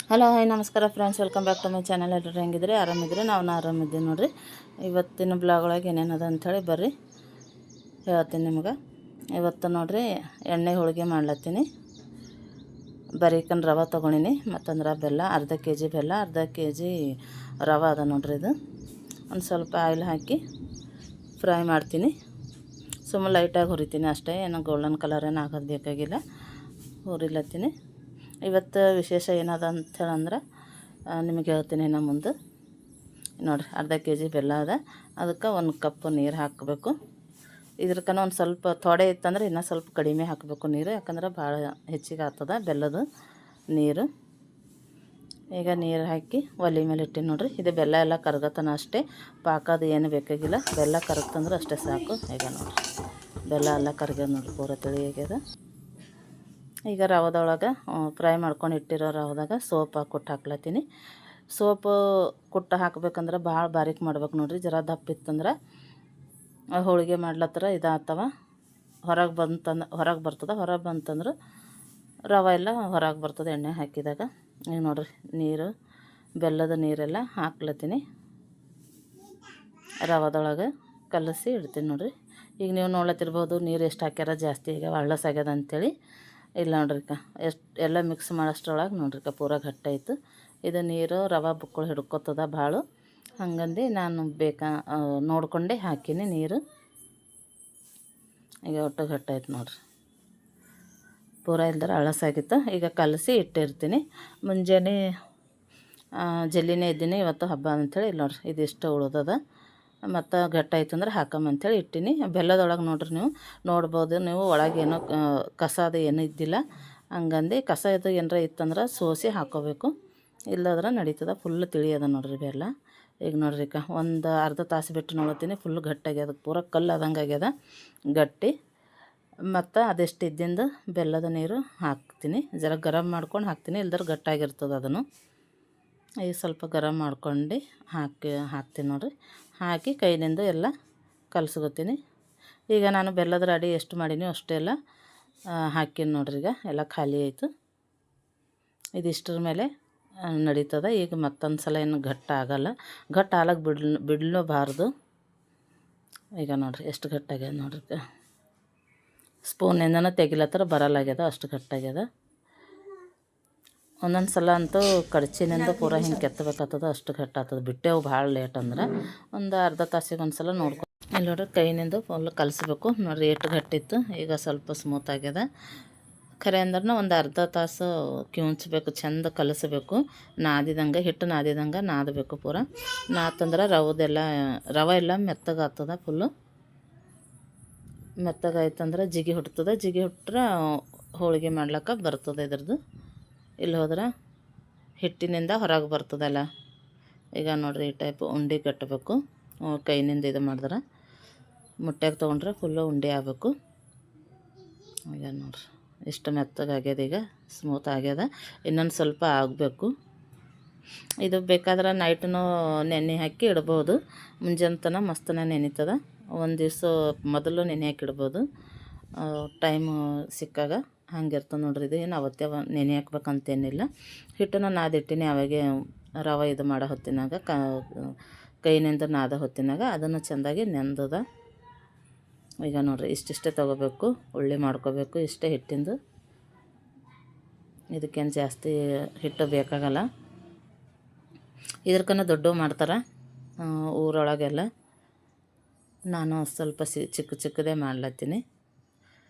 Hello hi ನಮಸ್ಕಾರ friends, welcome back to my channel. ಎಲ್ಲರೂ ಹೆಂಗಿದ್ರಿ? ಆರಾಮಿದ್ರಿ? ನಾವು ಆರಾಮಿದ್ದೀವಿ ನೋಡಿರಿ. ಇವತ್ತಿನ ಬ್ಲಾಗ್ ಒಳಗೆ ಏನೇನದ ಅಂಥೇಳಿ ಬರ್ರಿ ಹೇಳ್ತೀನಿ ನಿಮ್ಗೆ. ಇವತ್ತು ನೋಡಿರಿ ಎಣ್ಣೆ ಹೋಳಿಗೆ ಮಾಡ್ಲತ್ತೀನಿ. ಬರೀಕನ್ ರವೆ ತೊಗೊಂಡಿನಿ, ಮತ್ತಂದ್ರೆ ಬೆಲ್ಲ, ಅರ್ಧ ಕೆ ಜಿ ಬೆಲ್ಲ, ಅರ್ಧ ಕೆ ಜಿ ರವೆ ಅದ ನೋಡ್ರಿ. ಇದು ಒಂದು ಸ್ವಲ್ಪ ಆಯಿಲ್ ಹಾಕಿ ಫ್ರೈ ಮಾಡ್ತೀನಿ. ಸುಮ್ಮನೆ ಲೈಟಾಗಿ ಹುರಿತೀನಿ ಅಷ್ಟೇ, ಏನೋ ಗೋಲ್ಡನ್ ಕಲರ್ ಏನು ಆಗೋದು ಬೇಕಾಗಿಲ್ಲ. ಹುರಿಲತ್ತೀನಿ. ಇವತ್ತು ವಿಶೇಷ ಏನದ ಅಂಥೇಳಂದ್ರೆ ನಿಮಗೆ ಹೇಳ್ತೀನಿ. ಇನ್ನು ಮುಂದೆ ನೋಡಿರಿ, ಅರ್ಧ ಕೆ ಜಿ ಬೆಲ್ಲ ಅದ, ಅದಕ್ಕೆ 1 ಕಪ್ ನೀರು ಹಾಕಬೇಕು. ಇದ್ರಕನ ಒಂದು ಸ್ವಲ್ಪ ಥೋಡೆ ಇತ್ತಂದ್ರೆ ಇನ್ನೂ ಸ್ವಲ್ಪ ಕಡಿಮೆ ಹಾಕಬೇಕು ನೀರು, ಯಾಕಂದ್ರೆ ಭಾಳ ಹೆಚ್ಚಿಗೆ ಆಗ್ತದೆ ಬೆಲ್ಲದ ನೀರು. ಈಗ ನೀರು ಹಾಕಿ ಒಲೆ ಮೇಲೆ ಇಟ್ಟಿನಿ ನೋಡಿರಿ. ಇದು ಬೆಲ್ಲ ಎಲ್ಲ ಕರಗತನ ಅಷ್ಟೇ, ಪಾಕದು ಏನು ಬೇಕಾಗಿಲ್ಲ. ಬೆಲ್ಲ ಕರಗ್ತಂದ್ರೆ ಅಷ್ಟೇ ಸಾಕು. ಈಗ ನೋಡಿರಿ ಬೆಲ್ಲ ಎಲ್ಲ ಕರಗ್ಯದ ನೋಡಿರಿ, ಪೂರ ತಿಳಿಯಾಗ್ಯದ. ಈಗ ರವದೊಳಗೆ ಫ್ರೈ ಮಾಡ್ಕೊಂಡು ಇಟ್ಟಿರೋ ರವದಾಗ ಸೋಪ್ ಕೊಟ್ಟು ಹಾಕ್ಲತ್ತೀನಿ. ಸೋಪು ಕುಟ್ಟು ಹಾಕ್ಬೇಕಂದ್ರೆ ಭಾಳ ಬಾರೀಕ್ ಮಾಡ್ಬೇಕು ನೋಡಿರಿ. ಜರ ದಪ್ಪ ಇತ್ತಂದ್ರೆ ಹೋಳಿಗೆ ಮಾಡ್ಲತ್ತರ ಇದಾಗ್ತವ. ಹೊರಗೆ ಬಂತಂದ್ರೆ ರವೆ ಎಲ್ಲ ಹೊರಗೆ ಬರ್ತದೆ ಎಣ್ಣೆ ಹಾಕಿದಾಗ. ಈಗ ನೋಡಿರಿ ನೀರು, ಬೆಲ್ಲದ ನೀರೆಲ್ಲ ಹಾಕ್ಲತ್ತೀನಿ. ರವದೊಳಗೆ ಕಲಸಿ ಇಡ್ತೀನಿ ನೋಡಿರಿ. ಈಗ ನೀವು ನೋಡ್ಲತ್ತಿರ್ಬೋದು ನೀರು ಎಷ್ಟು ಹಾಕ್ಯಾರ, ಜಾಸ್ತಿ ಈಗ ಹಳ್ಳಸಾಗ್ಯದ ಅಂಥೇಳಿ. ಇಲ್ಲ ನೋಡ್ರಿಕ, ಎಲ್ಲ ಮಿಕ್ಸ್ ಮಾಡೋಷ್ಟ್ರೊಳಗೆ ನೋಡ್ರಿಕ ಪೂರ ಗಟ್ಟಾಯಿತು. ಇದು ನೀರು ರವೆ ಬುಕ್ಕಳು ಹಿಡ್ಕೊತದ ಭಾಳ, ಹಂಗಂದು ನಾನು ನೋಡಿಕೊಂಡೆ ಹಾಕೀನಿ ನೀರು. ಈಗ ಒಟ್ಟು ಗಟ್ಟಾಯ್ತು ನೋಡ್ರಿ, ಪೂರ ಇಲ್ದಾರ ಹಳಸಾಗಿತ್ತು. ಈಗ ಕಲಸಿ ಇಟ್ಟಿರ್ತೀನಿ. ಮುಂಜಾನೆ ಜಲ್ದಿನೇ ಇದ್ದೀನಿ, ಇವತ್ತು ಹಬ್ಬ ಅಂಥೇಳಿ. ಇಲ್ಲಿ ನೋಡ್ರಿ ಇದಿಷ್ಟು ಉಳ್ದದ, ಮತ್ತು ಗಟ್ಟಾಯ್ತು ಅಂದ್ರೆ ಹಾಕಂಬಂಥೇಳಿ ಇಟ್ಟೀನಿ. ಬೆಲ್ಲದೊಳಗೆ ನೋಡ್ರಿ ನೀವು ನೋಡ್ಬೋದು, ನೀವು ಒಳಗೇನೋ ಕಸ ಅದು ಏನೂ ಇದ್ದಿಲ್ಲ. ಹಂಗಂದು ಕಸ ಇದು ಏನಾರ ಇತ್ತಂದ್ರೆ ಸೋಸಿ ಹಾಕ್ಕೋಬೇಕು, ಇಲ್ಲದ್ರೆ ನಡೀತದೆ. ಫುಲ್ ತಿಳಿಯದ ನೋಡ್ರಿ ಬೆಲ್ಲ. ಈಗ ನೋಡ್ರಿ ಒಂದು ಅರ್ಧ ತಾಸು ಬಿಟ್ಟು ನೋಡ್ತೀನಿ, ಫುಲ್ ಗಟ್ಟಾಗ್ಯದ, ಪೂರ ಕಲ್ಲು ಆದಂಗೆ ಆಗ್ಯದ ಗಟ್ಟಿ. ಮತ್ತು ಅದೆಷ್ಟು ಇದ್ದಿಂದ ಬೆಲ್ಲದ ನೀರು ಹಾಕ್ತೀನಿ. ಜರ ಗರಮ್ ಮಾಡ್ಕೊಂಡು ಹಾಕ್ತೀನಿ, ಇಲ್ದ್ರೆ ಗಟ್ಟಾಗಿರ್ತದೆ ಅದನ್ನು. ಈಗ ಸ್ವಲ್ಪ ಗರಮ್ ಮಾಡ್ಕೊಂಡು ಹಾಕ್ತೀನಿ ನೋಡಿರಿ. ಹಾಕಿ ಕೈಲಿಂದ ಎಲ್ಲ ಕಲಸ್ಕೊತೀನಿ. ಈಗ ನಾನು ಬೆಲ್ಲದ ಅಡಿ ಎಷ್ಟು ಮಾಡೀನಿ ಅಷ್ಟೆಲ್ಲ ಹಾಕೀನಿ ನೋಡ್ರಿ. ಈಗ ಎಲ್ಲ ಖಾಲಿ ಆಯಿತು. ಇದಿಷ್ಟರ ಮೇಲೆ ನಡೀತದೆ. ಈಗ ಮತ್ತೊಂದು ಸಲ ಏನು ಆಗಲ್ಲ, ಹಾಲಕ್ಕೆ ಬಿಡಲೂಬಾರ್ದು. ಈಗ ನೋಡಿರಿ ಎಷ್ಟು ಗಟ್ಟಾಗ್ಯದ ನೋಡ್ರಿ. ಸ್ಪೂನಿಂದನೂ ತೆಗಿಲತ್ತರ ಬರಲಾಗ್ಯದ, ಅಷ್ಟು ಗಟ್ಟಾಗ್ಯದ. ಒಂದೊಂದು ಸಲ ಅಂತೂ ಕಡ್ಚಿನಿಂದ ಪೂರ ಹಿಂಗೆ ಕೆತ್ತಬೇಕಾಗ್ತದೆ, ಅಷ್ಟು ಗಟ್ಟಾಗ್ತದೆ. ಬಿಟ್ಟೆವು ಭಾಳ ಲೇಟ್ ಅಂದ್ರೆ ಒಂದು ಅರ್ಧ ತಾಸಿಗೆ ಒಂದು ಸಲ ನೋಡ್ಕೊ. ಇಲ್ಲಿ ನೋಡ್ರಿ ಕೈನಿಂದ ಫುಲ್ ಕಲಿಸ್ಬೇಕು ನೋಡಿರಿ, ಎಷ್ಟು ಗಟ್ಟಿತ್ತು. ಈಗ ಸ್ವಲ್ಪ ಸ್ಮೂತ್ ಆಗ್ಯದ. ಖರೆ ಅಂದ್ರೆ ಒಂದು ಅರ್ಧ ತಾಸು ಕಿವುಚ್ಬೇಕು, ಚೆಂದ ಕಲಿಸ್ಬೇಕು. ಹಿಟ್ಟು ನಾದಿದಂಗೆ ನಾದಬೇಕು ಪೂರ. ನಾತಂದ್ರೆ ರವೆ ಎಲ್ಲ ಮೆತ್ತಗಾಗ್ತದೆ. ಫುಲ್ಲು ಮೆತ್ತಗಾಯ್ತಂದ್ರೆ ಜಿಗಿ ಹುಟ್ತದೆ. ಜಿಗಿ ಹುಟ್ರೆ ಹೋಳಿಗೆ ಮಾಡ್ಲಿಕ್ಕೆ ಬರ್ತದೆ ಇದ್ರದ್ದು. ಇಲ್ಲಿ ಹೋದ್ರೆ ಹಿಟ್ಟಿನಿಂದ ಹೊರಗೆ ಬರ್ತದಲ್ಲ. ಈಗ ನೋಡಿರಿ ಈ ಟೈಪ್ ಉಂಡೆ ಕಟ್ಟಬೇಕು. ಕೈನಿಂದ ಇದು ಮಾಡಿದ್ರೆ ಮುಟ್ಟಾಗಿ ತೊಗೊಂಡ್ರೆ ಫುಲ್ಲು ಉಂಡೆ ಆಗಬೇಕು. ಈಗ ನೋಡಿರಿ ಇಷ್ಟು ಮೆತ್ತಗಾಗ್ಯದ, ಈಗ ಸ್ಮೂತ್ ಆಗ್ಯದ. ಇನ್ನೊಂದು ಸ್ವಲ್ಪ ಆಗಬೇಕು. ಇದು ಬೇಕಾದ್ರೆ ನೈಟೂ ನೆನೆ ಹಾಕಿ ಇಡ್ಬೋದು. ಮುಂಜಾನೆ ಮಸ್ತನ ನೆನೀತದ. ಒಂದು ದಿವಸ ಮೊದಲು ನೆನೆ ಹಾಕಿ ಇಡ್ಬೋದು, ಟೈಮು ಸಿಕ್ಕಾಗ. ಹಂಗಿರ್ತದೆ ನೋಡ್ರಿ. ಇದು ಏನು ಅವತ್ತೇ ನೆನೆ ಹಾಕ್ಬೇಕಂತೇನಿಲ್ಲ. ಹಿಟ್ಟನ್ನು ನಾದಿಟ್ಟಿನಿ, ಅವಾಗೆ ರವೆ ಇದು ಮಾಡೋ ಹೊತ್ತಿನಾಗ ಕೈನಿಂದ ನಾದ ಹೊತ್ತಿನಾಗ ಅದನ್ನು ಚೆಂದಾಗಿ ನೆಂದದ. ಈಗ ನೋಡಿರಿ ಇಷ್ಟಿಷ್ಟೇ ತೊಗೋಬೇಕು, ಉಳ್ಳಿ ಮಾಡ್ಕೋಬೇಕು, ಇಷ್ಟೇ ಹಿಟ್ಟಿಂದು. ಇದಕ್ಕೇನು ಜಾಸ್ತಿ ಹಿಟ್ಟು ಬೇಕಾಗಲ್ಲ. ಇದ್ರಕನ್ನ ದೊಡ್ಡವು ಮಾಡ್ತಾರೆ ಊರೊಳಗೆಲ್ಲ. ನಾನು ಸ್ವಲ್ಪ ಚಿಕ್ಕದೇ ಮಾಡ್ಲತ್ತೀನಿ.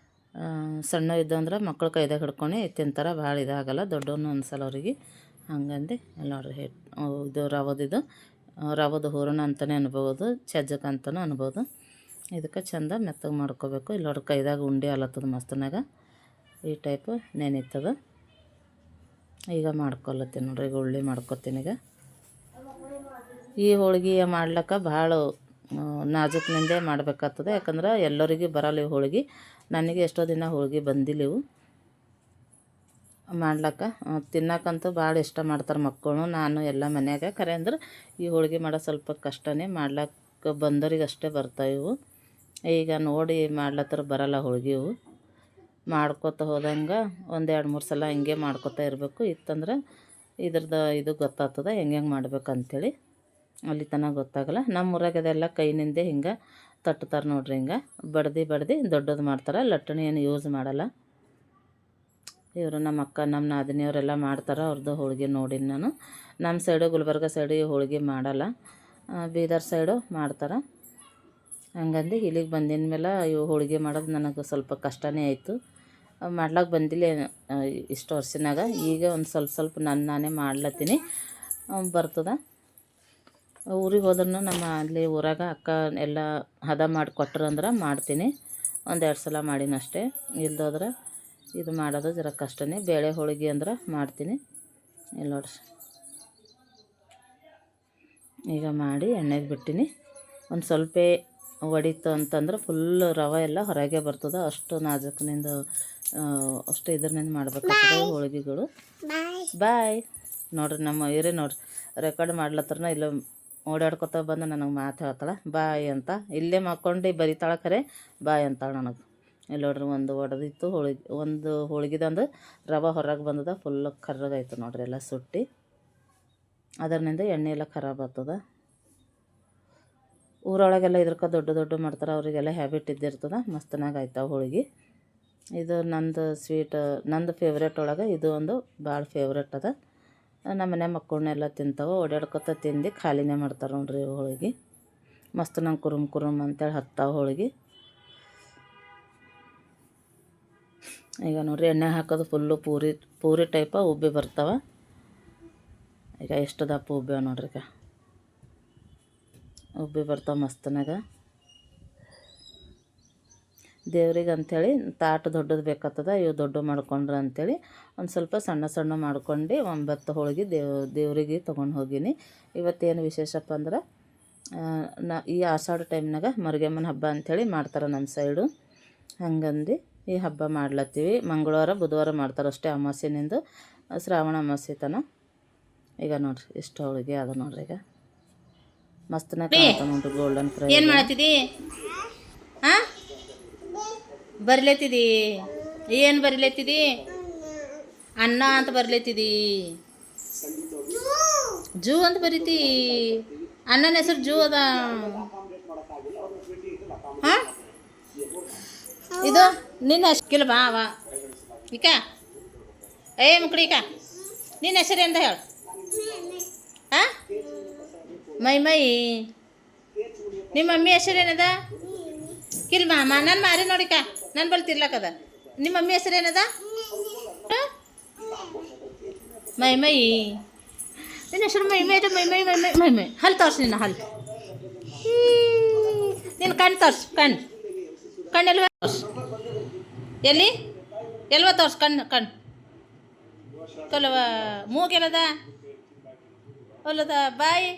ಸಣ್ಣ ಇದ್ದಂದ್ರೆ ಮಕ್ಕಳು ಕೈದಾಗ ಹಿಡ್ಕೊಂಡು ತಿಂತಾರೆ, ಭಾಳ ಇದಾಗಲ್ಲ. ದೊಡ್ಡವನು ಅನ್ಸಲ್ಲ ಅವ್ರಿಗೆ. ಹಂಗಂದು ಎಲ್ಲ ನೋಡ್ರಿ ಇದು ರವದ ಹೂರಣ ಅಂತಲೇ ಅನ್ಬೋದು, ಚಜ್ಜಕ ಅಂತಲೂ ಅನ್ಬೋದು. ಇದಕ್ಕೆ ಚೆಂದ ಮೆತ್ತಗೆ ಮಾಡ್ಕೋಬೇಕು. ಇಲ್ಲಿ ನೋಡ್ರಿ ಕೈದಾಗ ಉಂಡೆ ಅಲತ್ತದ ಮಸ್ತನಾಗ, ಈ ಟೈಪು ನೆನೀತದ. ಈಗ ಮಾಡ್ಕೊಳತ್ತೀನಿ ನೋಡ್ರಿ. ಈಗ ಉಳ್ಳಿ ಮಾಡ್ಕೊತೀನಿ. ಈಗ ಈ ಹೋಳಿಗೆ ಮಾಡ್ಲಿಕ್ಕೆ ಭಾಳ ನಾಜೂಕಿನಿಂದೇ ಮಾಡಬೇಕಾಗ್ತದೆ, ಯಾಕಂದ್ರೆ ಎಲ್ಲರಿಗೂ ಬರಲ್ಲ ಈ ಹೋಳಿಗೆ. ನನಗೆ ಎಷ್ಟೋ ದಿನ ಹೋಳಿಗೆ ಬಂದಿಲ್ಲ ಇವು ಮಾಡ್ಲಿಕ್ಕೆ. ತಿನ್ನಕ್ಕಂತೂ ಭಾಳ ಇಷ್ಟ ಮಾಡ್ತಾರೆ ಮಕ್ಕಳು, ನಾನು ಎಲ್ಲ ಮನ್ಯಾಗ. ಖರೆ ಅಂದ್ರೆ ಈ ಹೋಳಿಗೆ ಮಾಡೋ ಸ್ವಲ್ಪ ಕಷ್ಟನೇ, ಮಾಡ್ಲಿಕ್ಕೆ ಬಂದವ್ರಿಗೆ ಅಷ್ಟೇ ಬರ್ತಾವೆ ಇವು. ಈಗ ನೋಡಿ ಮಾಡ್ಲತ್ತರ ಬರಲ್ಲ ಹೋಳಿಗೆ ಇವು. ಮಾಡ್ಕೊತ ಹೋದಂಗೆ ಒಂದು 2-3 ಸಲ ಹಿಂಗೆ ಮಾಡ್ಕೊತಾ ಇರಬೇಕು. ಇತ್ತಂದ್ರೆ ಇದ್ರದ್ದು ಇದು ಗೊತ್ತಾಗ್ತದೆ ಹೆಂಗೆ ಮಾಡ್ಬೇಕಂತೇಳಿ. ಅಲ್ಲಿ ತನಕ ಗೊತ್ತಾಗಲ್ಲ. ನಮ್ಮ ಊರಾಗ ಅದೆಲ್ಲ ಕೈನಿಂದೆ ಹಿಂಗೆ ತಟ್ತಾರೆ ನೋಡ್ರಿ. ಹಿಂಗೆ ಬಡ್ದು ದೊಡ್ಡದು ಮಾಡ್ತಾರೆ. ಲಟ್ಟಣಿ ಏನು ಯೂಸ್ ಮಾಡಲ್ಲ. ಇವರು ನಮ್ಮ ಅಕ್ಕ ನಮ್ಮ ನಾದಿನಿಯವರೆಲ್ಲ ಮಾಡ್ತಾರೆ. ಅವ್ರದ್ದು ಹೋಳಿಗೆ ನೋಡೀನಿ ನಾನು. ನಮ್ಮ ಸೈಡು ಗುಲ್ಬರ್ಗ ಸೈಡಿಗೆ ಹೋಳಿಗೆ ಮಾಡಲ್ಲ, ಬೀದರ್ ಸೈಡು ಮಾಡ್ತಾರೆ. ಹಂಗಂದು ಇಲ್ಲಿಗೆ ಬಂದಿನ ಮೇಲೆ ಇವು ಹೋಳಿಗೆ ಮಾಡೋದು ನನಗೆ ಸ್ವಲ್ಪ ಕಷ್ಟನೇ ಆಯಿತು. ಮಾಡ್ಲಿಕ್ಕೆ ಬಂದಿಲ್ಲ ಇಷ್ಟು ವರ್ಷನಾಗ. ಈಗ ಒಂದು ಸ್ವಲ್ಪ ನಾನೇ ಮಾಡ್ಲತ್ತೀನಿ, ಬರ್ತದೆ. ಊರಿಗೆ ಹೋದ್ರೂ ನಮ್ಮ ಅಲ್ಲಿ ಊರಾಗ ಅಕ್ಕ ಎಲ್ಲ ಹದ ಮಾಡಿ ಕೊಟ್ರು ಅಂದ್ರೆ ಮಾಡ್ತೀನಿ. 1-2 ಸಲ ಮಾಡಿನಷ್ಟೇ. ಇಲ್ದೋದ್ರೆ ಇದು ಮಾಡೋದು ಜರ ಕಷ್ಟನೇ. ಬೇಳೆ ಹೋಳಿಗೆ ಅಂದ್ರೆ ಮಾಡ್ತೀನಿ. ಇಲ್ಲಿ ನೋಡ್ರಿ, ಈಗ ಮಾಡಿ ಎಣ್ಣೆಗೆ ಬಿಟ್ಟಿನಿ. ಒಂದು ಸ್ವಲ್ಪ ಒಡಿತು ಅಂತಂದ್ರೆ ಫುಲ್ಲು ರವೆ ಎಲ್ಲ ಹೊರಗೆ ಬರ್ತದೆ. ಅಷ್ಟು ನಾಜೂಕಿನಿಂದ ಅಷ್ಟು ಇದ್ರನಿಂದ ಮಾಡ್ಬೇಕಾಗ್ತದೆ ಹೋಳಿಗೆಗಳು. ಬಾಯ್ ನೋಡ್ರಿ, ನಮ್ಮ ಇವರೇ ನೋಡ್ರಿ ರೆಕಾರ್ಡ್ ಮಾಡ್ಲತ್ರನ ಇಲ್ಲ ಓಡಾಡ್ಕೊತ ಬಂದು ನನಗೆ ಮಾತು ಹೇಳ್ತಾಳೆ ಬಾಯ್ ಅಂತ. ಇಲ್ಲೇ ಮಕ್ಕೊಂಡು ಬರಿತಾಳೆ, ಖರೆ ಬಾಯ್ ಅಂತಾಳೆ ನನಗೆ. ಇಲ್ಲಿ ನೋಡ್ರಿ, ಒಂದು ಒಡೆದಿತ್ತು ಹೋಳಿಗೆ, ಒಂದು ಹೋಳಿಗೆದಂದು ರವೆ ಹೊರಗೆ ಬಂದದ. ಫುಲ್ಲು ಕರ್ರಗಾಯ್ತು ನೋಡ್ರಿ, ಎಲ್ಲ ಸುಟ್ಟು ಅದರಿಂದ ಎಣ್ಣೆ ಎಲ್ಲ ಖರಾಬ್ ಆಗ್ತದೆ. ಊರೊಳಗೆಲ್ಲ ಇದ್ರಕ್ಕೆ ದೊಡ್ಡ ಮಾಡ್ತಾರೆ, ಅವರಿಗೆಲ್ಲ ಹ್ಯಾಬಿಟ್ ಇದ್ದಿರ್ತದೆ. ಮಸ್ತನಾಗ ಆಯ್ತಾವೆ ಹೋಳಿಗೆ. ಇದು ನಂದು ಸ್ವೀಟ್, ನಂದು ಫೇವ್ರೇಟ್ ಒಳಗೆ ಇದು ಒಂದು ಭಾಳ ಫೇವ್ರೇಟ್ ಅದ. ನಮ್ಮ ಮನೆ ಮಕ್ಕಳನ್ನೆಲ್ಲ ತಿಂತಾವೆ. ಓಡಾಡ್ಕೊತ ತಿಂದು ಖಾಲಿನೇ ಮಾಡ್ತಾರೆ ನೋಡ್ರಿ ಹೋಳಿಗೆ. ಮಸ್ತ್ ನಂಗೆ ಕುರುಮ್ ಅಂತೇಳಿ ಹತ್ತಾವೆ ಹೋಳಿಗೆ. ಈಗ ನೋಡ್ರಿ, ಎಣ್ಣೆ ಹಾಕೋದು ಫುಲ್ಲು ಪೂರಿ ಟೈಪ ಉಬ್ಬಿ ಬರ್ತಾವೆ. ಈಗ ಎಷ್ಟು ದಪ್ಪ ಉಬ್ಬ್ಯಾವ ನೋಡ್ರಿ, ಈಗ ಉಬ್ಬಿ ಬರ್ತಾವೆ ಮಸ್ತನಾಗ. ದೇವ್ರಿಗೆ ಅಂಥೇಳಿ ತಾಟು ದೊಡ್ಡದು ಬೇಕಾಗ್ತದೆ. ಇವು ದೊಡ್ಡ ಮಾಡ್ಕೊಂಡ್ರೆ ಅಂಥೇಳಿ ಒಂದು ಸ್ವಲ್ಪ ಸಣ್ಣ ಮಾಡ್ಕೊಂಡು 9 ಹೋಳಿಗೆ ದೇವ್ರಿಗೆ ತೊಗೊಂಡು ಹೋಗೀನಿ. ಇವತ್ತೇನು ವಿಶೇಷಪ್ಪ ಅಂದ್ರೆ ಈ ಆಷಾಢ ಟೈಮ್ನಾಗ ಮರುಗಮ್ಮನ ಹಬ್ಬ ಅಂಥೇಳಿ ಮಾಡ್ತಾರೆ ನಮ್ಮ ಸೈಡು. ಹಂಗಂದು ಈ ಹಬ್ಬ ಮಾಡ್ಲತ್ತೀವಿ. ಮಂಗಳವಾರ ಬುಧವಾರ ಮಾಡ್ತಾರೆ ಅಷ್ಟೇ, ಅಮಾವಾಸ್ಯೆನಿಂದ ಶ್ರಾವಣ ಅಮಾವಾಸ್ಯೆ ತನ. ಈಗ ನೋಡ್ರಿ ಇಷ್ಟು ಹೋಳಿಗೆ ಅದ ನೋಡ್ರಿ. ಈಗ ಮಸ್ತನಾಗ ಕಾಣ್ತಾವೆ ನೋಡ್ರಿ, ಗೋಲ್ಡನ್ ಫ್ರೈ. ಏನು ಮಾಡತ್ತಿದಿ? ಹಾಂ, ಬರ್ಲತ್ತಿದಿ? ಏನು ಬರ್ಲತ್ತಿದಿ? ಅನ್ನ ಅಂತ ಬರ್ಲತ್ತಿದಿ? ಜೂ ಅಂತ ಬರೀತಿ? ಅಣ್ಣನ ಹೆಸರು ಜೂ ಅದ. ಹಾಂ, ಇದು ನಿನ್ನ ಕಿಲ ಬಾ ಅವ ಈಕ. ಮುಕ್ಳಿಕ, ನಿನ್ನ ಹೆಸರು ಎಂದ ಹೇಳು. ಹಾಂ, ಮೈ ನಿಮ್ಮ ಮಮ್ಮಿ ಹೆಸರೇನದ? ಕಿಲ್ ಮಾಮ, ನಾನು ಮಾರಿ ನೋಡಿಕ, ನಾನು ಬಳಿ ತಿರ್ಲಕ್ಕದ. ನಿಮ್ಮ ಮಮ್ಮಿ ಹೆಸರೇನದ? ಮೈ ನಿನ್ನ ಹೆಸರು ಮೈ. ಹಲ್ ತೋರ್ಸಿ, ನಿನ್ನ ಹಲ್. ನಿನ್ನ ಕಣ್ಣು ತೋರ್ಸು, ಕಣ್ಣೆಲ್ವ ತೋರ್ಸು. ಎಲ್ವ ತೋರ್ಸು ಕಣ್ಣು ಕಲ್ವ. ಮೂಗೆಲ್ಲದ ಹೊಲದ ಬಾಯಿ,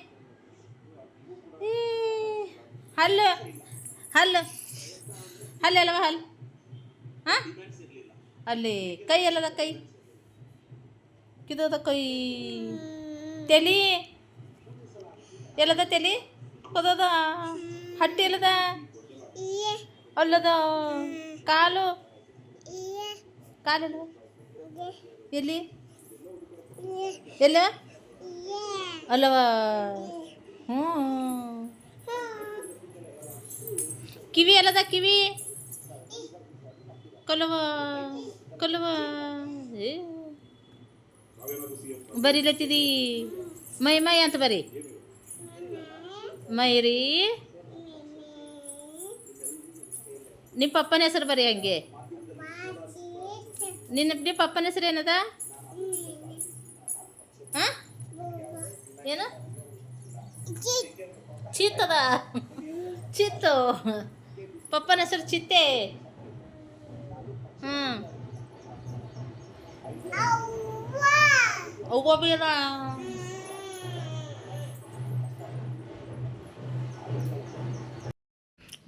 ಹಲ್ಲು ಅಲ್ಲವ ಹಲ್ಲು. ಹಾಂ, ಅಲ್ಲಿ ಕೈ ಎಲ್ಲದ? ಕೈ ಕಿದದ ಕೈ. ತಲೆ ಎಲ್ಲದ? ತಲೆ ಕೊದದ. ಹಟ್ಟಿ ಎಲ್ಲದ? ಅಲ್ಲದ. ಕಾಲು ಕಾಲೆಲ್ಲ ಎಲ್ಲಿ? ಎಲ್ಲ ಅಲ್ಲವ? ಹ್ಞೂ. ಕಿವಿ ಎಲ್ಲದ? ಕಿವಿ ಕಲವ. ಬರಿಲತ್ತಿದಿ? ಮೈ ಅಂತ ಬರಿ. ಮೈರಿ. ನಿಮ್ಮ ಪಪ್ಪನ ಹೆಸರು ಬರಿ ಹಂಗೆ. ನಿಮ್ಮ ಪಪ್ಪನ ಹೆಸರು ಏನದ? ಹಾಂ, ಏನು? ಚಿತ್ತದ? ಚಿತ್ತು. ಪಪ್ಪನ ಹೆಸರು ಚಿತ್ತೆ. ಅವ್ವ ಬೇಡ.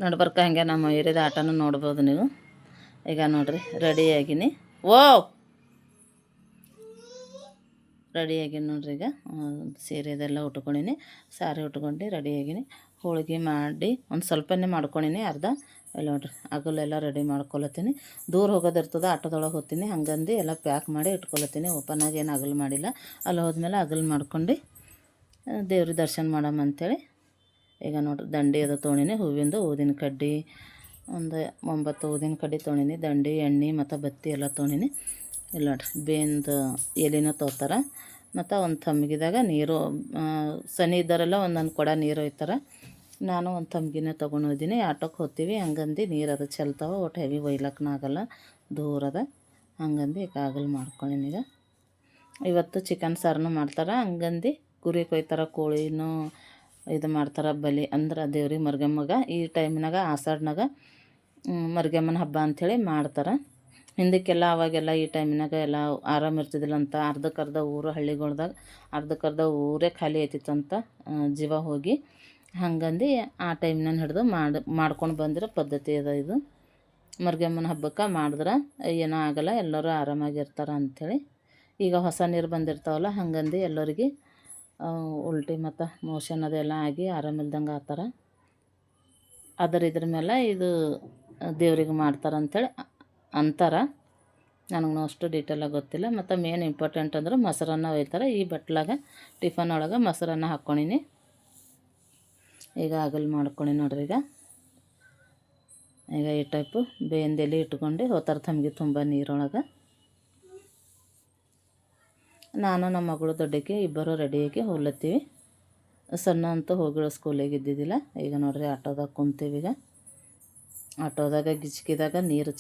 ನಡ್ಬರ್ಕ ಹಂಗೆ ನಮ್ಮ ಏರಿಯಾದ ಆಟನೂ ನೋಡ್ಬೋದು ನೀವು. ಈಗ ನೋಡ್ರಿ ರೆಡಿಯಾಗಿನಿ. ರೆಡಿಯಾಗಿನಿ ನೋಡ್ರಿ. ಈಗ ಸೀರೆದೆಲ್ಲ ಉಟ್ಕೊಂಡಿನಿ, ಸಾರಿ ಉಟ್ಕೊಂಡು ರೆಡಿಯಾಗಿನಿ. ಹೋಳಿಗೆ ಮಾಡಿ ಒಂದು ಸ್ವಲ್ಪನೇ ಮಾಡ್ಕೊಂಡಿನಿ, ಅರ್ಧ ಎಲ್ಲ ನೋಡ್ರಿ ಅಗಲೆಲ್ಲ ರೆಡಿ ಮಾಡ್ಕೊಳತ್ತೀನಿ. ದೂರ ಹೋಗೋದಿರ್ತದೆ, ಆಟೋದೊಳಗೆ ಹೋಗ್ತೀನಿ, ಹಂಗಂದು ಎಲ್ಲ ಪ್ಯಾಕ್ ಮಾಡಿ ಇಟ್ಕೊಳತ್ತೀನಿ. ಓಪನಾಗಿ ಏನು ಅಗಲು ಮಾಡಿಲ್ಲ. ಅಲ್ಲಿ ಹೋದ್ಮೇಲೆ ಅಗಲು ಮಾಡ್ಕೊಂಡು ದೇವ್ರ ದರ್ಶನ ಮಾಡಮ್ಮ ಅಂಥೇಳಿ ಈಗ ನೋಡ್ರಿ ದಂಡಿ ಅದು ತೊಗೊಂಡಿನಿ. ಹೂವಿಂದು ಊದಿನ ಕಡ್ಡಿ ಒಂದು 9 ಊದಿನ ಕಡ್ಡಿ ತೊಗೊಂಡಿನಿ. ದಂಡಿ, ಎಣ್ಣೆ ಮತ್ತು ಬತ್ತಿ ಎಲ್ಲ ತೊಗೊಂಡಿನಿ. ಇಲ್ಲ ನೋಡ್ರಿ ಬೇಂದು ಎಲೆನೂ ತೊಗೋತಾರೆ. ಮತ್ತು ಒಂದು ತಮ್ಗಿದಾಗ ನೀರು ಸನಿ ಇದ್ದಾರೆಲ್ಲ ಒಂದೊಂದು ಕೊಡ ನೀರು ಒಯ್ತಾರೆ. ನಾನು ಒಂದು ತಮ್ಗಿನೇ ತೊಗೊಂಡು ಹೋಗ್ತೀನಿ. ಆಟೋಕ್ಕೆ ಹೋಗ್ತೀವಿ, ಹಂಗಂದು ನೀರು ಅದು ಚೆಲ್ತಾವೆ. ಒಟ್ಟು ಹೆವಿ ಒಯ್ಲಕ್ಕೂ ಆಗಲ್ಲ, ದೂರದ. ಹಂಗಂದು ಈಗ ಆಗಲ್ ಮಾಡ್ಕೊಂಡಿನಿ. ಈಗ ಇವತ್ತು ಚಿಕನ್ ಸಾರನು ಮಾಡ್ತಾರೆ. ಹಂಗಂದು ಕುರಿ ಕೊಯ್ತಾರೆ, ಕೋಳಿನೂ ಇದು ಮಾಡ್ತಾರೆ ಬಲಿ ಅಂದ್ರೆ ದೇವ್ರಿಗೆ ಮರ್ಗಮ್ಮಗೆ ಈ ಟೈಮ್ನಾಗ ಆಷಾಢನಾಗ ಮರ್ಗಮ್ಮನ ಹಬ್ಬ ಅಂಥೇಳಿ ಮಾಡ್ತಾರೆ. ಹಿಂದಕ್ಕೆಲ್ಲ ಅವಾಗೆಲ್ಲ ಈ ಟೈಮ್ನಾಗ ಎಲ್ಲ ಆರಾಮ ಇರ್ತಿದ್ದಿಲ್ಲ ಅಂತ ಅರ್ಧಕ್ಕರ್ಧ ಊರು ಹಳ್ಳಿಗಳ್ದಾಗ ಅರ್ಧಕ್ಕರ್ಧ ಊರೇ ಖಾಲಿ ಆಯ್ತಿತ್ತಂತ ಜೀವ ಹೋಗಿ. ಹಂಗಂದು ಆ ಟೈಮ್ನಾಗ ಹಿಡಿದು ಮಾಡ್ಕೊಂಡು ಬಂದಿರೋ ಪದ್ಧತಿ ಅದ ಇದು. ಮರ್ಗಮ್ಮನ ಹಬ್ಬಕ್ಕೆ ಮಾಡಿದ್ರೆ ಏನೂ ಆಗಲ್ಲ, ಎಲ್ಲರೂ ಆರಾಮಾಗಿರ್ತಾರೆ ಅಂಥೇಳಿ. ಈಗ ಹೊಸ ನೀರು ಬಂದಿರ್ತಾವಲ್ಲ, ಹಂಗಂದು ಎಲ್ಲರಿಗೆ ಉಲ್ಟಿ ಮತ್ತು ಮೋಷನ್ ಅದೆಲ್ಲ ಆಗಿ ಆರಾಮಿಲ್ದಂಗೆ ಆತಾರೆ. ಇದ್ರ ಮೇಲೆ ಇದು ದೇವ್ರಿಗೆ ಮಾಡ್ತಾರೆ ಅಂಥೇಳಿ ಅಂತಾರೆ. ನನಗೂ ಅಷ್ಟು ಡೀಟೇಲಾಗಿ ಗೊತ್ತಿಲ್ಲ. ಮತ್ತು ಮೇನ್ ಇಂಪಾರ್ಟೆಂಟ್ ಅಂದ್ರೆ ಮೊಸರನ್ನ ಒಯ್ತಾರೆ. ಈ ಬಟ್ಲಾಗ ಟಿಫನ್ ಒಳಗೆ ಮೊಸರನ್ನ ಹಾಕ್ಕೊಂಡಿನಿ. ಈಗ ಆಗಲ್ ಮಾಡ್ಕೊಂಡು ನೋಡ್ರಿ. ಈಗ ಈ ಟೈಪು ಬೇಂದೆಲೆ ಇಟ್ಕೊಂಡು ಹೋತಾರೆ ತಮಗೆ ತುಂಬ ನೀರೊಳಗೆ. ನಾನು ನಮ್ಮ ಮಗಳು ದೊಡ್ಡಕ್ಕೆ ಇಬ್ಬರು ರೆಡಿಯಾಗಿ ಹೋಗ್ಲತ್ತೀವಿ. ಸಣ್ಣ ಅಂತೂ ಹೋಗಿರೋ ಸ್ಕೂಲಿಗೆ ಇದ್ದಿದ್ದಿಲ್ಲ. ಈಗ ನೋಡ್ರಿ ಆಟೋದಾಗ ಕುಂತೀವಿ. ಈಗ ಆಟೋದಾಗ ಗಿಚ್ಕಿದಾಗ ನೀರು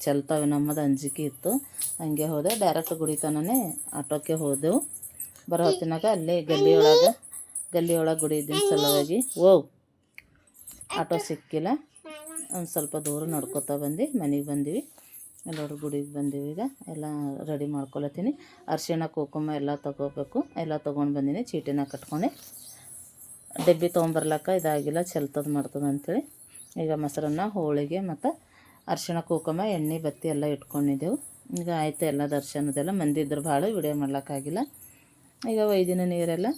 ಚೆಲ್ತಾವೆ. ನಮ್ಮದು ಅಂಜಿಕೆ ಇತ್ತು, ಹಂಗೆ ಹೋದೆ. ಡೈರೆಕ್ಟ್ ಗುಡಿ ತನನೇ ಆಟೋಕ್ಕೆ ಹೋದೆವು. ಬರೋ ಹೊತ್ತಿನಾಗ ಅಲ್ಲೇ ಗಲ್ಲಿಯೊಳಗೆ ಗುಡಿ ಇದ್ದಿನ ಸಲುವಾಗಿ ಆಟೋ ಸಿಕ್ಕಿಲ್ಲ. ಒಂದು ಸ್ವಲ್ಪ ದೂರ ನಡ್ಕೊತಾ ಬಂದು ಮನೆಗೆ ಬಂದೀವಿ. ಎಲ್ಲರೂ ಗುಡಿಗೆ ಬಂದೀವಿ. ಈಗ ಎಲ್ಲ ರೆಡಿ ಮಾಡ್ಕೊಳತ್ತೀನಿ. ಅರಿಶಿಣ ಕುಂಕುಮ ಎಲ್ಲ ತೊಗೋಬೇಕು. ಎಲ್ಲ ತೊಗೊಂಡು ಬಂದೀನಿ. ಚೀಟಿನ ಕಟ್ಕೊಂಡು ಡಬ್ಬಿ ತೊಗೊಂಬರ್ಲಕ್ಕ ಇದಾಗಿಲ್ಲ, ಚೆಲ್ತದ ಮಾಡ್ತದೆ ಅಂಥೇಳಿ. ಈಗ ಮೊಸರನ್ನ, ಹೋಳಿಗೆ ಮತ್ತು ಅರಿಶಿಣ ಕುಂಕುಮ, ಎಣ್ಣೆ ಬತ್ತಿ ಎಲ್ಲ ಇಟ್ಕೊಂಡಿದ್ದೆವು. ಈಗ ಆಯಿತು ಎಲ್ಲ ದರ್ಶನದೆಲ್ಲ. ಮಂದಿ ಇದ್ರೆ ಭಾಳ ವಿಡಿಯೋ ಮಾಡ್ಲಿಕ್ಕಾಗಿಲ್ಲ. ಈಗ ಒಯ್ದಿನ ನೀರೆಲ್ಲ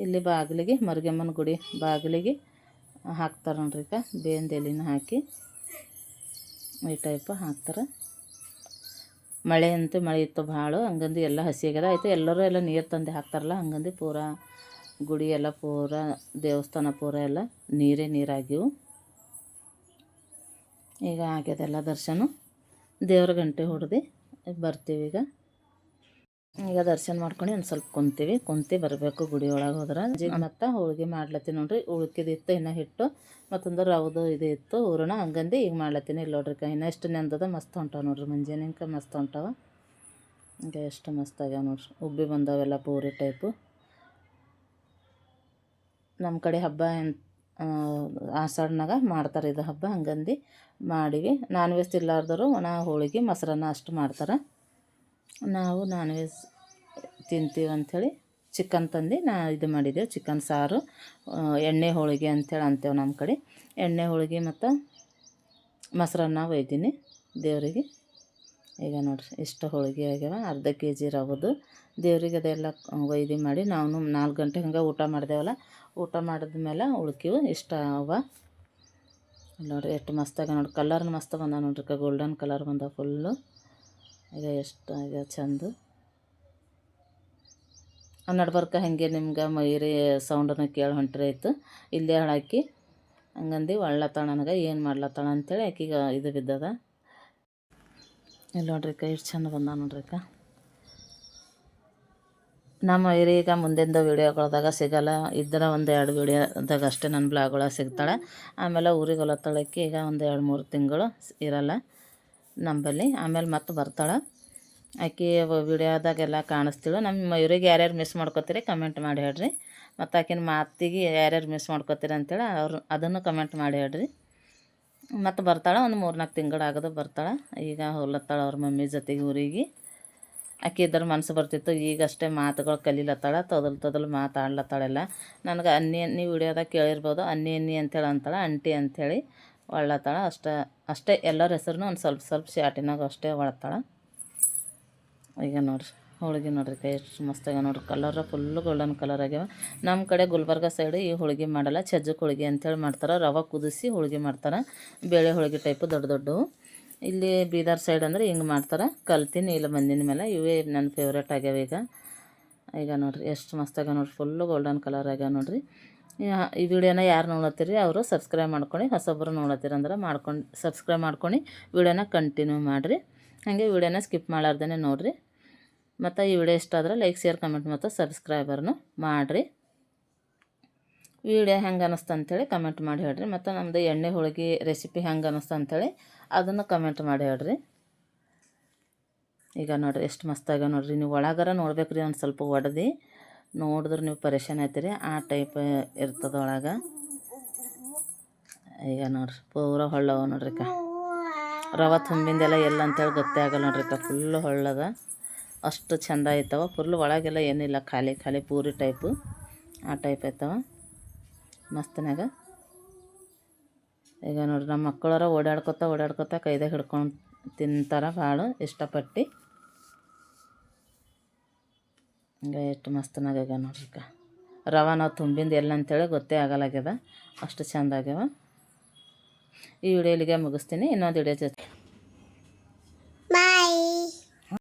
ಇಲ್ಲಿ ಬಾಗಿಲಿಗೆ ಮರ್ಗಮ್ಮನ ಗುಡಿ ಬಾಗಿಲಿಗೆ ಹಾಕ್ತಾರೆ ನೋಡ್ರಿ. ಈಗ ಬೇಂದ ಎಲೆನ ಹಾಕಿ ಈ ಟೈಪ್ ಹಾಕ್ತಾರೆ. ಮಳೆ ಇತ್ತು ಭಾಳ, ಹಂಗಂದು ಎಲ್ಲ ಹಸಿ ಆಗ್ಯದ. ಆಯಿತು ಎಲ್ಲರೂ ಎಲ್ಲ ನೀರು ತಂದು ಹಾಕ್ತಾರಲ್ಲ, ಹಂಗಂದು ಪೂರಾ ಗುಡಿ ಎಲ್ಲ ಪೂರಾ ದೇವಸ್ಥಾನ ಪೂರ ಎಲ್ಲ ನೀರಾಗಿವು. ಈಗ ಆಗ್ಯದೆಲ್ಲ ದರ್ಶನ. ದೇವ್ರ ಗಂಟೆ ಹೊಡೆದು ಬರ್ತೀವಿ. ಈಗ ದರ್ಶನ ಮಾಡ್ಕೊಂಡು ಒಂದು ಸ್ವಲ್ಪ ಕುಂತು ಬರಬೇಕು ಗುಡಿ ಒಳಗೆ ಹೋದ್ರೆ. ಮತ್ತು ಹೋಳಿಗೆ ಮಾಡ್ಲತ್ತೀನಿ ನೋಡ್ರಿ. ಉಳ್ಕಿದಿತ್ತು ಇನ್ನು ಹಿಟ್ಟು, ಮತ್ತೊಂದು ರವ್ದು ಇದು ಇತ್ತು ಹೂರಣ. ಹಂಗಂದು ಈಗ ಮಾಡ್ಲತ್ತೀನಿ. ಇಲ್ಲಿ ನೋಡ್ರಿ ಇನ್ನು ಎಷ್ಟು ನೆಂದದ ಮಸ್ತ್ ಹೊಂಟಾವ ನೋಡ್ರಿ. ಮುಂಜಾನೆಂಕ ಮಸ್ತ್ ಹೊಂಟಾವ. ಈಗ ಎಷ್ಟು ಮಸ್ತ್ ಆಗ್ಯಾವ ನೋಡ್ರಿ. ಉಬ್ಬಿ ಬಂದವೆಲ್ಲ ಪೂರಿ ಟೈಪು. ನಮ್ಮ ಕಡೆ ಹಬ್ಬ ಆಷಾಢನಾಗ ಮಾಡ್ತಾರೆ ಇದು ಹಬ್ಬ. ಹಂಗಂದು ಮಾಡೀವಿ. ನಾನ್ ವೆಜ್ ತಿರ್ಲಾರ್ದವರು ಒಣ ಹೋಳಿಗೆ ಮೊಸರನ್ನ ಅಷ್ಟು ಮಾಡ್ತಾರೆ. ನಾವು ನಾನ್ ವೆಜ್ ತಿಂತೀವಿ ಅಂಥೇಳಿ ಚಿಕನ್ ತಂದು ಇದು ಮಾಡಿದ್ದೆವು. ಚಿಕನ್ ಸಾರು, ಎಣ್ಣೆ ಹೋಳಿಗೆ ಅಂಥೇಳಿ ಅಂತೇವೆ ನಮ್ಮ ಕಡೆ. ಎಣ್ಣೆ ಹೋಳಿಗೆ ಮತ್ತು ಮೊಸರನ್ನ ಒಯ್ದೀನಿ ದೇವರಿಗೆ. ಈಗ ನೋಡ್ರಿ ಇಷ್ಟು ಹೋಳಿಗೆ ಆಗ್ಯಾವ. ಅರ್ಧ kg ರವದು ದೇವ್ರಿಗೆ ಅದೆಲ್ಲ ಒಯ್ದು ಮಾಡಿ ನಾವು 4 ಗಂಟೆ ಹಂಗೆ ಊಟ ಮಾಡಿದೆವಲ್ಲ. ಊಟ ಮಾಡಿದ್ಮೇಲೆ ಉಳ್ಕಿವು ಇಷ್ಟ ಅವ. ನೋಡ್ರಿ ಎಷ್ಟು ಮಸ್ತಾಗ ನೋಡಿ. ಕಲರ್ನ ಮಸ್ತ್ ಬಂದ ನೋಡ್ರಿ. ಗೋಲ್ಡನ್ ಕಲರ್ ಬಂದ ಫುಲ್ಲು. ಈಗ ಎಷ್ಟು ಈಗ ಚಂದ ನಡ್ಬರ್ಕ ಹಾಗೆ ನಿಮ್ಗೆ ಮೈರಿ ಸೌಂಡನ್ನು ಕೇಳಿ ಹೊಂಟ್ರಿ ಆಯಿತು. ಇಲ್ಲೇ ಹಾಕಿ ಹಂಗಂದು ಒಳ್ಳತ್ತಾಳ ನನಗೆ ಏನು ಮಾಡ್ಲತ್ತಾಳ ಅಂಥೇಳಿ ಆಕಿಗೆ ಇದು ಬಿದ್ದದ. ಇಲ್ಲಿ ನೋಡ್ರಿ ಎಷ್ಟು ಚಂದ ಬಂದ ನೋಡ್ರಿ. ನಮ್ಮ ಈಗ ಮುಂದಿನ ವೀಡಿಯೋಗಳದಾಗ ಸಿಗಲ್ಲ. ಇದ್ರೆ ಒಂದು 2 ವೀಡಿಯೋದಾಗ ಅಷ್ಟೇ ನನ್ನ ಬ್ಲಾಗೊಳಗೆ ಸಿಗ್ತಾಳೆ. ಆಮೇಲೆ ಊರಿಗೆ ಹೊಲತ್ತಳಕ್ಕೆ ಈಗ ಒಂದು 2-3 ತಿಂಗಳು ಇರಲ್ಲ ನಂಬಲ್ಲಿ. ಆಮೇಲೆ ಮತ್ತೆ ಬರ್ತಾಳೆ ಆಕೆ. ವೀಡಿಯೋದಾಗೆಲ್ಲ ಕಾಣಿಸ್ತಿಳು. ನಮ್ಮ ಮಯೂರಿಗೆ ಯಾರ್ಯಾರು ಮಿಸ್ ಮಾಡ್ಕೋತೀರಿ ಕಮೆಂಟ್ ಮಾಡಿ ಹೇಳ್ರಿ. ಮತ್ತು ಆಕಿನ ಮಾತಿಗೆ ಯಾರ್ಯಾರು ಮಿಸ್ ಮಾಡ್ಕೋತೀರಿ ಅಂತೇಳಿ ಅದನ್ನು ಕಮೆಂಟ್ ಮಾಡಿ ಹೇಳ್ರಿ. ಮತ್ತು ಬರ್ತಾಳೆ ಒಂದು 3-4 ತಿಂಗಳು ಆಗೋದು ಬರ್ತಾಳೆ. ಈಗ ಹೊಲತ್ತಾಳ ಅವ್ರ ಮಮ್ಮಿ ಜೊತೆಗೆ ಊರಿಗೆ. ಆಕೆ ಇದ್ರ ಮನಸ್ಸು ಬರ್ತಿತ್ತು. ಈಗಷ್ಟೇ ಮಾತುಗಳು ಕಲೀಲತ್ತಾಳ. ತೊದಲು ಮಾತಾಡ್ಲತ್ತಾಳೆಲ್ಲ. ನನಗೆ ಅನ್ನಿ ವಿಡಿಯೋದಾಗ ಕೇಳಿರ್ಬೋದು. ಅನ್ನಿ ಅಂಥೇಳಿ ಅಂತಾಳೆ, ಅಂಟಿ ಅಂಥೇಳಿ ಒಳ್ಳತ್ತಾಳ. ಅಷ್ಟೇ ಎಲ್ಲರ ಹೆಸ್ರನ್ನೂ ಒಂದು ಸ್ವಲ್ಪ ಶಾಟಿನಾಗ ಅಷ್ಟೇ ಒಳತ್ತಾಳ. ಈಗ ನೋಡ್ರಿ ಹೋಳಿಗೆ ನೋಡ್ರಿ ಎಷ್ಟು ಮಸ್ತಾಗ ನೋಡ್ರಿ ಕಲರ ಫುಲ್ಲು ಗೋಲ್ಡನ್ ಕಲರ್ ಆಗ್ಯಾವ. ನಮ್ಮ ಕಡೆ ಗುಲ್ಬರ್ಗ ಸೈಡು ಈ ಹೋಳಿಗೆ ಮಾಡಲ್ಲ, ಸಜ್ಜಕ್ಕೆ ಹೋಳಿಗೆ ಅಂತೇಳಿ ಮಾಡ್ತಾರೆ. ರವೆ ಕುದಿಸಿ ಹೋಳಿಗೆ ಮಾಡ್ತಾರೆ, ಬೇಳೆ ಹೋಳಿಗೆ ಟೈಪು ದೊಡ್ಡ ದೊಡ್ಡವು. ಇಲ್ಲಿ ಬೀದರ್ ಸೈಡ್ ಅಂದ್ರೆ ಹಿಂಗೆ ಮಾಡ್ತಾರೆ. ಕಲ್ತೀನಿ ಇಲ್ಲ ಬಂದಿನ ಮೇಲೆ ಇವೇ ನನ್ನ ಫೇವ್ರೇಟ್ ಆಗ್ಯಾವ. ಈಗ ನೋಡಿರಿ ಎಷ್ಟು ಮಸ್ತಾಗ ನೋಡ್ರಿ, ಫುಲ್ಲು ಗೋಲ್ಡನ್ ಕಲರ್ ಆಗ್ಯಾವ ನೋಡಿರಿ. ಈ ವಿಡಿಯೋನ ಯಾರು ನೋಡತ್ತೀರಿ ಅವರು ಸಬ್ಸ್ಕ್ರೈಬ್ ಮಾಡ್ಕೊಂಡು, ಹೊಸೊಬ್ಬರು ನೋಡತ್ತೀರಿ ಅಂದ್ರೆ ಸಬ್ಸ್ಕ್ರೈಬ್ ಮಾಡ್ಕೊಂಡು ವಿಡಿಯೋನ ಕಂಟಿನ್ಯೂ ಮಾಡಿರಿ. ಹಾಗೆ ವಿಡಿಯೋನ ಸ್ಕಿಪ್ ಮಾಡಾರ್ದೇ ನೋಡಿರಿ. ಮತ್ತು ಈ ವಿಡಿಯೋ ಇಷ್ಟ ಆದ್ರೆ ಲೈಕ್, ಶೇರ್, ಕಮೆಂಟ್ ಮತ್ತು ಸಬ್ಸ್ಕ್ರೈಬರ್ನು ಮಾಡಿರಿ. ವಿಡಿಯೋ ಹೆಂಗೆ ಅನ್ನಿಸ್ತು ಅಂಥೇಳಿ ಕಮೆಂಟ್ ಮಾಡಿ ಹೇಳ್ರಿ. ಮತ್ತು ನಮ್ಮದು ಎಣ್ಣೆ ಹೋಳಿಗೆ ರೆಸಿಪಿ ಹೆಂಗೆ ಅನ್ನಿಸ್ತು ಅಂಥೇಳಿ ಅದನ್ನು ಕಮೆಂಟ್ ಮಾಡಿ ಹೇಳ್ರಿ. ಈಗ ನೋಡಿರಿ ಎಷ್ಟು ಮಸ್ತಾಗ ನೋಡಿರಿ. ನೀವು ಒಳಗಾರ ನೋಡ್ಬೇಕ್ರಿ, ಒಂದು ಸ್ವಲ್ಪ ಒಡೆದು ನೋಡಿದ್ರೆ ನೀವು ಪರೇಶಾನ್ ಆಯ್ತೀರಿ, ಆ ಟೈಪ್ ಇರ್ತದೆ ಒಳಗೆ. ಈಗ ನೋಡ್ರಿ ಪೂರ ಹೊಳ್ಳವ ನೋಡ್ರಿಕ, ರವೆ ತುಂಬಿಂದೆಲ್ಲ ಎಲ್ಲ ಅಂತೇಳಿ ಗೊತ್ತೇ ಆಗಲ್ಲ ನೋಡ್ರಿಕ, ಫುಲ್ಲು ಹೊಳ್ಳದ, ಅಷ್ಟು ಚೆಂದ ಆಯ್ತವ. ಫುಲ್ ಒಳಗೆಲ್ಲ ಏನಿಲ್ಲ, ಖಾಲಿ ಖಾಲಿ ಪೂರಿ ಟೈಪು ಆ ಟೈಪ್ ಆಯ್ತವ ಮಸ್ತನಾಗ. ಈಗ ನೋಡ್ರಿ ನಮ್ಮ ಮಕ್ಕಳರ ಓಡಾಡ್ಕೊತ ಕೈದಾಗ ಹಿಡ್ಕೊಂಡು ತಿಂತಾರೆ ಭಾಳ ಇಷ್ಟಪಟ್ಟು. ಹಿಂಗೆ ಎಷ್ಟು ಮಸ್ತನಾಗ್ಯಾಗ ನೋಡ್ರಿಕ, ರವೆ ನಾವು ತುಂಬಿಂದು ಎಲ್ಲ ಅಂತೇಳಿ ಗೊತ್ತೇ ಆಗಲಾಗ್ಯದ, ಅಷ್ಟು ಚೆಂದ ಆಗ್ಯಾವ. ಈ ವಿಡಿಯೋ ಇಲ್ಲಿಗೆ ಮುಗಿಸ್ತೀನಿ. ಇನ್ನೊಂದು ವಿಡಿಯೋ ಜೊತೆ